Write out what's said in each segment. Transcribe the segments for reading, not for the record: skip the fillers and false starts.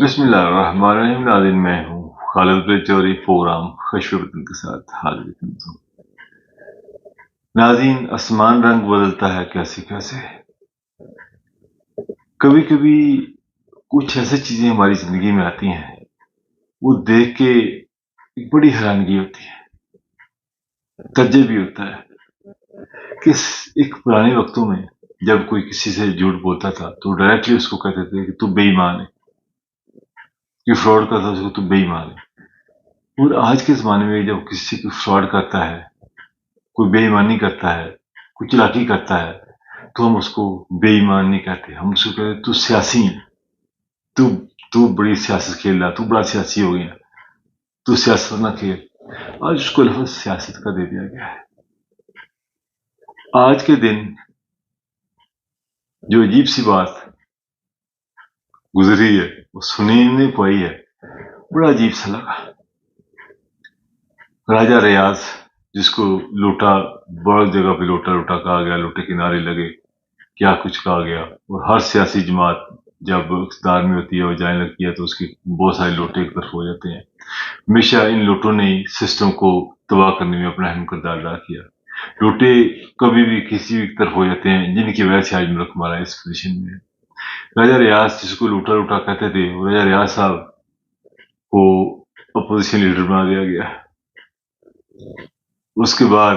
بسم اللہ الرحمن الرحیم. ناظرین، میں ہوں خالد بریچوری، پروگرام خشب وطن کے ساتھ حاضر ہوں. ناظرین، آسمان رنگ بدلتا ہے کیسے کیسے. کبھی کبھی کچھ ایسی چیزیں ہماری زندگی میں آتی ہیں، وہ دیکھ کے ایک بڑی حیرانگی ہوتی ہے، تعجب بھی ہوتا ہے کہ ایک پرانے وقتوں میں جب کوئی کسی سے جھوٹ بولتا تھا تو ڈائریکٹلی اس کو کہتے تھے کہ تو بے ایمان ہے، کہ فراڈ کرتا تھا تو بے ایمان ہے. اور آج کے زمانے میں جب کسی کو فراڈ کرتا ہے، کوئی بے ایمانی کرتا ہے، کوئی چلاکی کرتا ہے، تو ہم اس کو بے ایمان نہیں کہتے، ہم اس کو کہتے تو سیاسی ہے، تو بڑی سیاست کھیل رہا، تو بڑا سیاسی ہو گیا، تو سیاست نہ کھیل. آج اس کو لفظ سیاست کا دے دیا گیا ہے. آج کے دن جو عجیب سی بات گزری ہے، وہ سننے کو آئی ہے، بڑا عجیب سا لگا. راجہ ریاض، جس کو لوٹا، بڑی جگہ پہ لوٹا لوٹا کہا گیا، لوٹے کنارے لگے، کیا کچھ کہا گیا. اور ہر سیاسی جماعت جب اقتدار میں ہوتی ہے اور جانے لگتی ہے تو اس کے بہت سارے لوٹے ایک طرف ہو جاتے ہیں. ہمیشہ ان لوٹوں نے سسٹم کو تباہ کرنے میں اپنا اہم کردار ادا کیا. لوٹے کبھی بھی کسی بھی طرف ہو جاتے ہیں، جن کی وجہ سے آج ملک ہمارا اس پوزیشن میں ہے. راجہ ریاض، جس کو لوٹا لوٹا کہتے تھے، راجہ ریاض صاحب کو اپوزیشن لیڈر بنا دیا گیا. اس کے بعد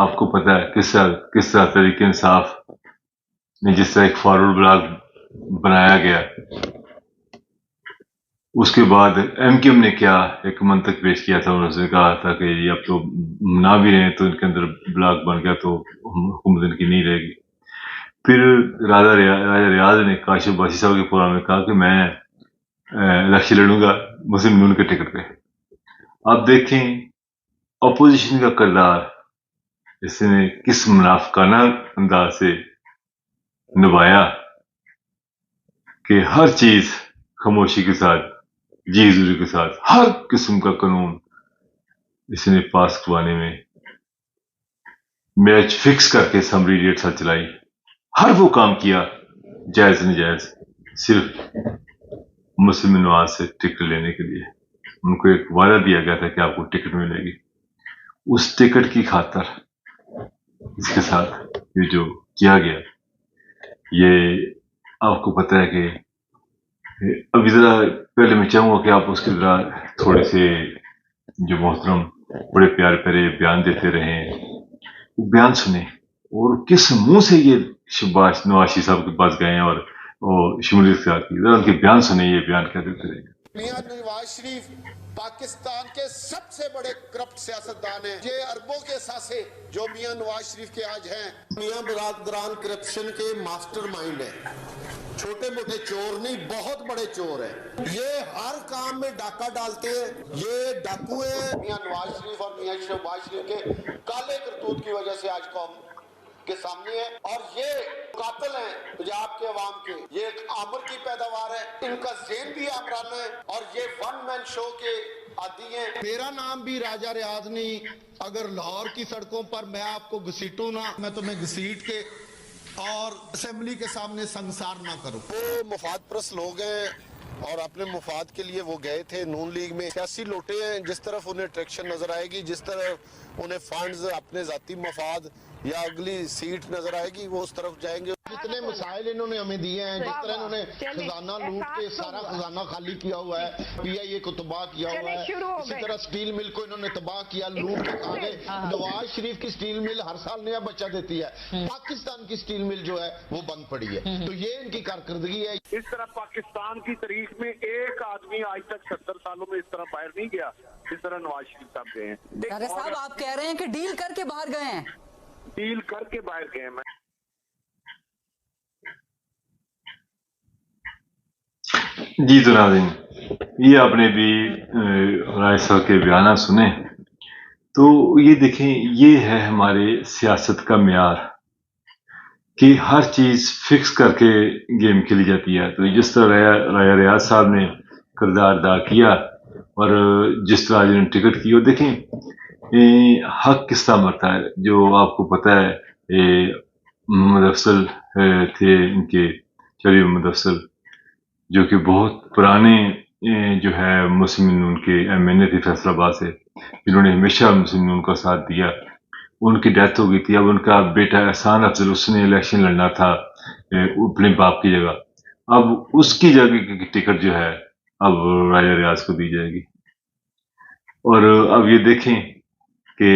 آپ کو پتا ہے کس طرح تحریک انصاف نے جس طرح ایک فارورڈ بلاک بنایا گیا. اس کے بعد ایم کیو ایم نے کیا ایک منطق پیش کیا تھا، انہوں نے کہا تھا کہ یہ اب تو نہ بھی رہے تو ان کے اندر بلاک بن گیا تو حکومت ان کی نہیں رہے گی. پھر راجہ ریاض نے کاشف باسی صاحب کے پروگرام میں کہا کہ میں الیکشن لڑوں گا مسلم یونین کے ٹکٹ پہ. آپ دیکھیں اپوزیشن کا کردار اس نے کس منافقانہ انداز سے نبھایا کہ ہر چیز خاموشی کے ساتھ، جی حضوری کے ساتھ، ہر قسم کا قانون اس نے پاس کروانے میں میچ فکس کر کے اسمبلی ڈیٹ ساتھ چلائی. ہر وہ کام کیا جائز نجائز، صرف مسلم نواز سے ٹکٹ لینے کے لیے. ان کو ایک وعدہ دیا گیا تھا کہ آپ کو ٹکٹ ملے گی. اس ٹکٹ کی خاطر اس کے ساتھ یہ جو کیا گیا، یہ آپ کو پتہ ہے کہ ابھی ذرا پہلے میں چاہوں گا کہ آپ اس کے ذرا تھوڑے سے جو محترم بڑے پیارے پیارے بیان دیتے رہے وہ بیان سنیں، اور کس منہ سے یہ شباش نواز شریف صاحب کے پاس گئے ہیں اور شمولیت کے ساتھ کی، ذرا ان کے بیان سنیں، یہ بیان کیا دیتے رہے. میاں نواز شریف پاکستان کے سب سے بڑے کرپٹ سیاستدان ہیں. یہ اربوں کے ساسے جو میاں نواز شریف کے آج ہیں، میاں برادران کرپشن کے ماسٹر مائنڈ ہیں. چھوٹے موٹے چور نہیں، بہت بڑے چور ہیں. یہ ہر کام میں ڈاکہ ڈالتے ہیں، یہ ڈاکو ہیں. میاں نواز شریف اور میاں شہباز شریف کے کالے کرتوت کی وجہ سے آج قوم کے سامنے ہے، اور یہ قاتل ہیں پنجاب کے عوام کے. یہ آمر کی پیداوار ہے، ان کا ذہن بھی آمرانہ ہے، اور یہ ون مین شو کے عادی ہیں. میرا نام بھی راجہ ریاض نہیں. اگر لاہور کی سڑکوں پر میں آپ کو گھسیٹوں نا، میں تمہیں گھسیٹ کے اور اسمبلی کے سامنے سنگسار نہ کروں. وہ مفاد پرست لوگ ہیں اور اپنے مفاد کے لیے وہ گئے تھے نون لیگ میں. سیاسی لوٹے ہیں، جس طرف انہیں اٹریکشن نظر آئے گی، جس طرف انہیں فنڈز اپنے ذاتی مفاد یا اگلی سیٹ نظر آئے گی، وہ اس طرف جائیں گے. جتنے مسائل انہوں نے ہمیں دیے ہیں، جس طرح انہوں نے خزانہ لوٹ کے سارا خزانہ خالی کیا ہوا ہے، پی آئی اے کو تباہ کیا ہوا ہے. اسی طرح سٹیل مل کو انہوں نے تباہ کیا، لوٹ کے کھا گئے. نواز شریف کی سٹیل مل ہر سال نیا بچہ دیتی ہے، پاکستان کی سٹیل مل جو ہے وہ بند پڑی ہے. تو یہ ان کی کارکردگی ہے. اس طرح پاکستان کی تاریخ میں ایک آدمی آج تک 70 سالوں میں اس طرح باہر نہیں گیا جس طرح نواز شریف صاحب گئے ہیں. راجہ صاحب، آپ کہہ رہے ہیں کہ ڈیل کر کے باہر گئے ہیں؟ ڈیل کر کے باہر گئے ہیں. میں جی تو ناظرین، یہ آپ نے بھی رائے صاحب کے بیانات سنے، تو یہ دیکھیں، یہ ہے ہمارے سیاست کا معیار کہ ہر چیز فکس کر کے گیم کھیلی جاتی ہے. تو جس طرح راجہ ریاض صاحب نے کردار ادا کیا اور جس طرح جنہوں نے ٹکٹ کی، وہ دیکھیں حق کس طرح مرتا ہے. جو آپ کو پتہ ہے محمد افضل تھے، ان کے شریف محمد افضل، جو کہ بہت پرانے جو ہے مسلم نون کے ایم این اے تھے فیصل آباد سے، جنہوں نے ہمیشہ مسلم نون کا ساتھ دیا. ان کی ڈیتھ ہو گئی تھی. اب ان کا بیٹا احسان افضل، اس نے الیکشن لڑنا تھا اپنے باپ کی جگہ. اب اس کی جگہ کی ٹکٹ جو ہے اب راجہ ریاض کو دی جائے گی. اور اب یہ دیکھیں کہ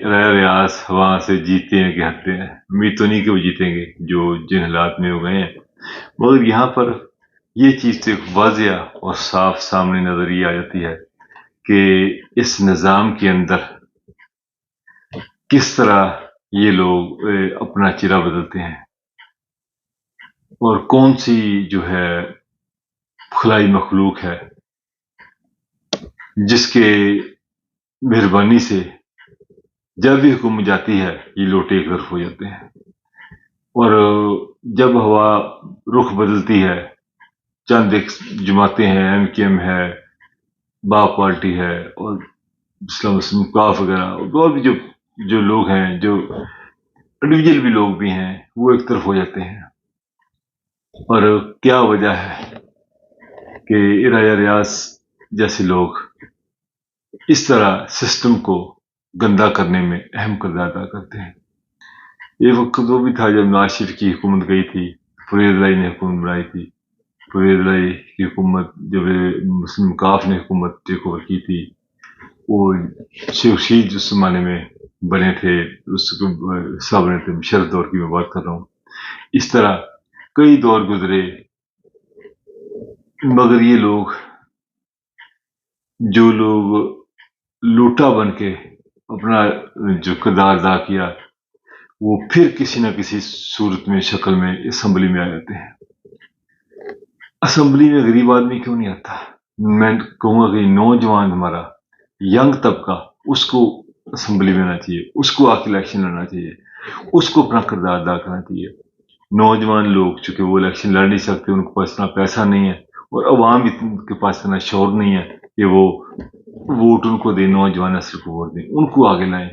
راجہ ریاض وہاں سے جیتے ہیں کہ ہٹتے ہیں. امید تو نہیں کہ وہ جیتیں گے جو جن حالات میں ہو گئے ہیں، مگر یہاں پر یہ چیز تو ایک واضح اور صاف سامنے نظر یہ آ جاتی ہے کہ اس نظام کے اندر کس طرح یہ لوگ اپنا چہرہ بدلتے ہیں، اور کون سی جو ہے خلائی مخلوق ہے جس کے مہربانی سے جب بھی حکومت جاتی ہے یہ لوٹے ایک طرف ہو جاتے ہیں، اور جب ہوا رخ بدلتی ہے، چند ایک جماعتیں ہیں، ایم کیو ایم ہے، با پارٹی ہے، اور اسلام مسلم کاف وغیرہ، اور بھی جو لوگ ہیں، جو انڈیویجل بھی لوگ بھی ہیں، وہ ایک طرف ہو جاتے ہیں. اور کیا وجہ ہے کہ راجہ ریاض جیسے لوگ اس طرح سسٹم کو گندا کرنے میں اہم کردار ادا کرتے ہیں. یہ وقت وہ بھی تھا جب نواز شریف کی حکومت گئی تھی، فرید لائی نے حکومت بنائی تھی. فرید لائی کی حکومت جب مسلم کاف نے حکومت ٹیک اوور کی تھی، وہ شیخ رشید اس زمانے میں بنے تھے، اس کو حصہ بنے تھے. مشرف دور کی میں بات کر رہا ہوں. اس طرح کئی دور گزرے، مگر یہ لوگ جو لوگ لوٹا بن کے اپنا جو کردار ادا کیا، وہ پھر کسی نہ کسی صورت میں شکل میں اسمبلی میں آ جاتے ہیں. اسمبلی میں غریب آدمی کیوں نہیں آتا؟ میں کہوں گا کہ نوجوان ہمارا ینگ طبقہ، اس کو اسمبلی میں آنا چاہیے، اس کو آ کے الیکشن لڑنا چاہیے، اس کو اپنا کردار ادا کرنا چاہیے. نوجوان لوگ چونکہ وہ الیکشن لڑ نہیں سکتے، ان کے پاس اتنا پیسہ نہیں ہے، اور عوام کے پاس اتنا شعور نہیں ہے کہ وہ ووٹ ان کو دیں، نوجوان نسل کو ووٹ دیں، ان کو آگے لائیں.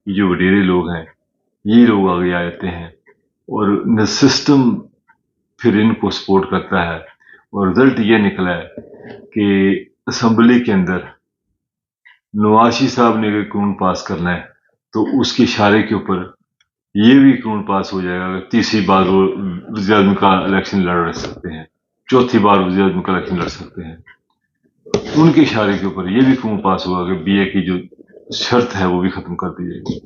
یہ جو وڈیرے لوگ ہیں، یہ لوگ آگے آ جاتے ہیں، اور سسٹم پھر ان کو سپورٹ کرتا ہے. اور رزلٹ یہ نکلا ہے کہ اسمبلی کے اندر نواز شریف صاحب نے اگر قانون پاس کرنا ہے تو اس کے اشارے کے اوپر یہ بھی قانون پاس ہو جائے گا کہ تیسری بار وہ وزیر اعظم کا الیکشن لڑ سکتے ہیں، چوتھی بار وزیر اعظم کا الیکشن لڑ سکتے ہیں. ان کے اشارے کے اوپر یہ بھی قانون پاس ہوگا کہ بی اے کی جو شرط ہے وہ بھی ختم کر دی جائے گی.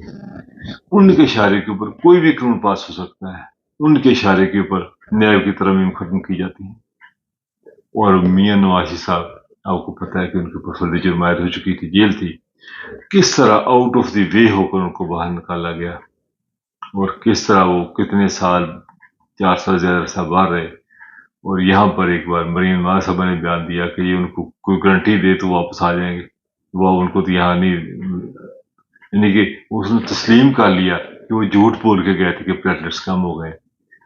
ان کے اشارے کے اوپر کوئی بھی قانون پاس ہو سکتا ہے. ان کے اشارے کے اوپر نیب کی ترمیم ختم کی جاتی ہے. اور میاں نواز شریف صاحب، آپ کو پتہ ہے کہ ان کے اوپر فرد جرم عائد ہو چکی تھی، جیل تھی. کس طرح آؤٹ آف دی وے ہو کر ان کو باہر نکالا گیا، اور کس طرح وہ کتنے سال، 4 سال زیادہ عرصہ باہر رہے. اور یہاں پر ایک بار مریم نواز صاحبہ نے بیان دیا کہ یہ ان کو کوئی گارنٹی دے تو واپس آ جائیں گے. وہ ان کو تو یہاں نہیں، یعنی کہ اس نے تسلیم کر لیا کہ وہ جھوٹ بول کے گئے تھے کہ پلیٹلیٹس کم ہو گئے،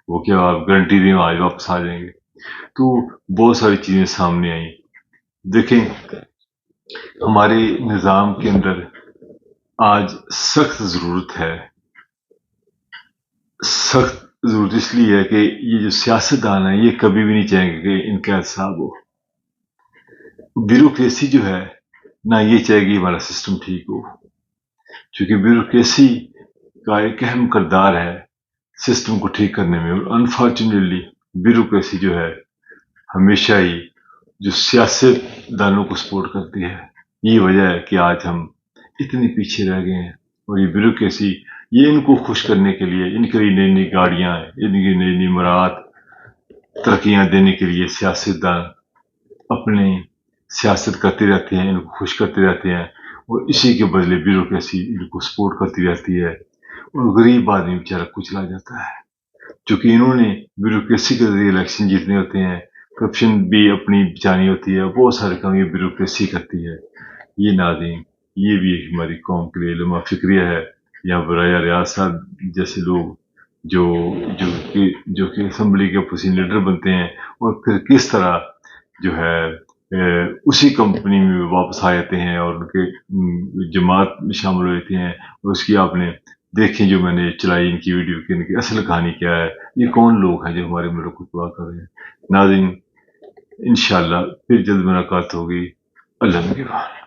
وہ کیا آپ گارنٹی دیں آج واپس آ جائیں گے. تو بہت ساری چیزیں سامنے آئیں. دیکھیں، ہمارے نظام کے اندر آج سخت ضرورت ہے، سخت ضرورت اس لیے ہے کہ یہ جو سیاستدان ہیں یہ کبھی بھی نہیں چاہیں گے کہ ان کا احتساب ہو. بیوروکریسی جو ہے نہ یہ چاہے گی ہمارا سسٹم ٹھیک ہو، چونکہ بیوروکریسی کا ایک اہم کردار ہے سسٹم کو ٹھیک کرنے میں. اور انفارچونیٹلی بیوروکریسی جو ہے ہمیشہ ہی جو سیاست دانوں کو سپورٹ کرتی ہے. یہ وجہ ہے کہ آج ہم اتنے پیچھے رہ گئے ہیں. اور یہ بیوروکریسی یہ ان کو خوش کرنے کے لیے، ان کے لیے نئی نئی گاڑیاں، ان کی نئی نئی مراد، ترقیاں دینے کے لیے سیاستدان اپنے سیاست کرتے رہتے ہیں، ان کو خوش کرتے رہتے ہیں، اور اسی کے بدلے بیوروکریسی ان کو سپورٹ کرتی رہتی ہے. اور غریب آدمی بیچارہ کچلا جاتا ہے، چونکہ انہوں نے بیوروکریسی کے ذریعے الیکشن جیتنے ہوتے ہیں، کرپشن بھی اپنی بچانی ہوتی ہے، بہت سارے کام یہ بیوروکریسی کرتی ہے. یہ ناظرین، یہ بھی ایک ہماری قوم کے لیے علم فکریہ ہے. یا راجہ ریاض صاحب جیسے لوگ جو کہ اسمبلی کے اپوزیشن لیڈر بنتے ہیں، اور پھر کس طرح جو ہے اسی کمپنی میں واپس آ جاتے ہیں اور ان کے جماعت میں شامل ہو جاتے ہیں. اور اس کی آپ نے دیکھیں جو میں نے چلائی ان کی ویڈیو کی، ان کی اصل کہانی کیا ہے، یہ کون لوگ ہیں جو ہمارے ملک کو تباہ کر رہے ہیں. ناظرین، انشاءاللہ پھر جلد ملاقات ہوگی. اللہ نگہبان.